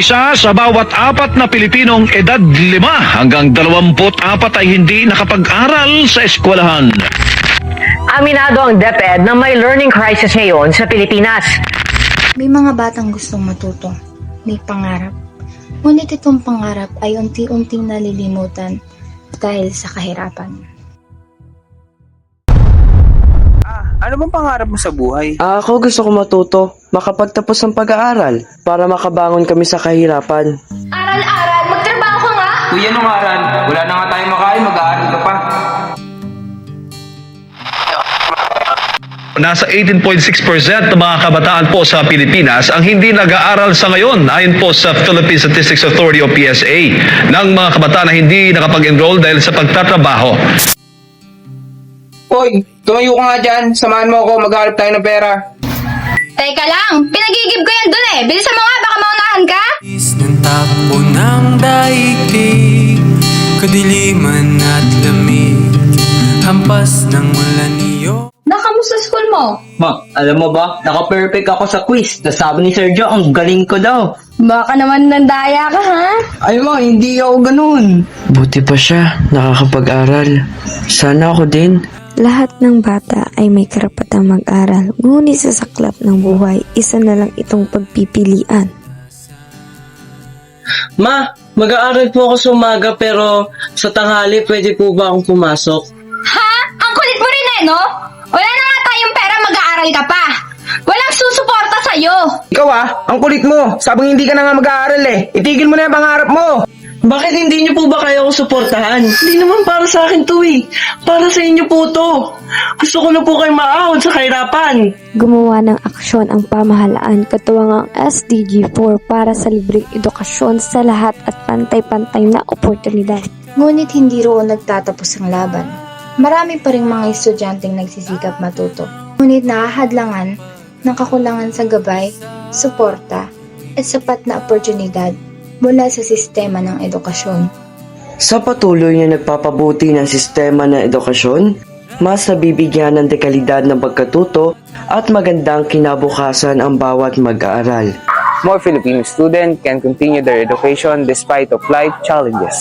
Isa sa bawat 4 na Pilipinong edad 5 hanggang 24 ay hindi nakapag-aral sa eskwelahan. Aminado ang DepEd na may learning crisis ngayon sa Pilipinas. May mga batang gustong matuto, may pangarap. Ngunit itong pangarap ay unti-unting nalilimutan dahil sa kahirapan. Ano bang pangarap mo sa buhay? Ako gusto ko matuto, makapagtapos ng pag-aaral para makabangon kami sa kahirapan. Aral-aral, magtrabaho ka nga! Kuya, anong aral? Wala na nga tayo makain, mag-aaral ka pa. Nasa 18.6% ng mga kabataan po sa Pilipinas ang hindi nag-aaral sa ngayon ayon po sa Philippine Statistics Authority o PSA ng mga kabataan na hindi nakapag-enroll dahil sa pagtatrabaho. Hoy, tumayo ka nga dyan. Samahan mo ako, maghanap tayo ng pera. Teka lang, pinagigib ko yan dun eh. Bilisan mo nga, baka maunahan ka. Ng tapo ng daigdig, kadiliman at lamig, hampas ng ulanio. Nakamusta school mo? Ma, alam mo ba, naka-perfect ako sa quiz. Sabi ni Sergio, ang galing ko daw. Baka naman nandaya ka, ha? Ay ma, hindi ako ganun. Buti pa siya, nakakapag-aral. Sana ako din. Lahat ng bata ay may karapatang mag-aral, ngunit sa saklap ng buhay, isa na lang itong pagpipilian. Ma, mag-aaral po ako sa umaga pero sa tanghali pwede po ba akong pumasok? Ha? Ang kulit mo rin eh, no? Wala na nga tayong pera, mag-aaral ka pa. Walang susuporta sa'yo. Ikaw ang kulit mo. Sabang hindi ka na nga mag-aaral eh. Itigil mo na yung pangarap mo. Bakit hindi niyo po ba kaya ako suportahan? Hindi naman para sa akin to eh. Para sa inyo po to. Gusto ko na po kayo maahon sa kahirapan. Gumawa ng aksyon ang pamahalaan katuwang ang SDG 4 para sa libreng edukasyon sa lahat at pantay-pantay na oportunidad. Ngunit hindi roon nagtatapos ang laban. Marami pa ring mga estudyanteng nagsisikap matuto. Ngunit nakahadlangan ng kakulangan sa gabay, suporta, at sapat na oportunidad mula sa sistema ng edukasyon. Sa patuloy na nagpapabuti ng sistema ng edukasyon, mas nabibigyan ng dekalidad ng pagkatuto at magandang kinabukasan ang bawat mag-aaral. More Filipino students can continue their education despite of life challenges.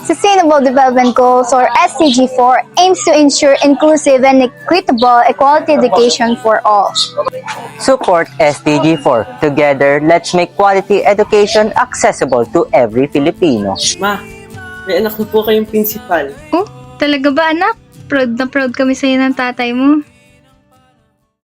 Sustainable Development Goals or SDG 4 aims to ensure inclusive and equitable equality education for all. Support SDG 4. Together, let's make quality education accessible to every Filipino. Ma, may anak na po kayong principal. Oh, talaga ba anak? Proud na proud kami sa'yo ng tatay mo.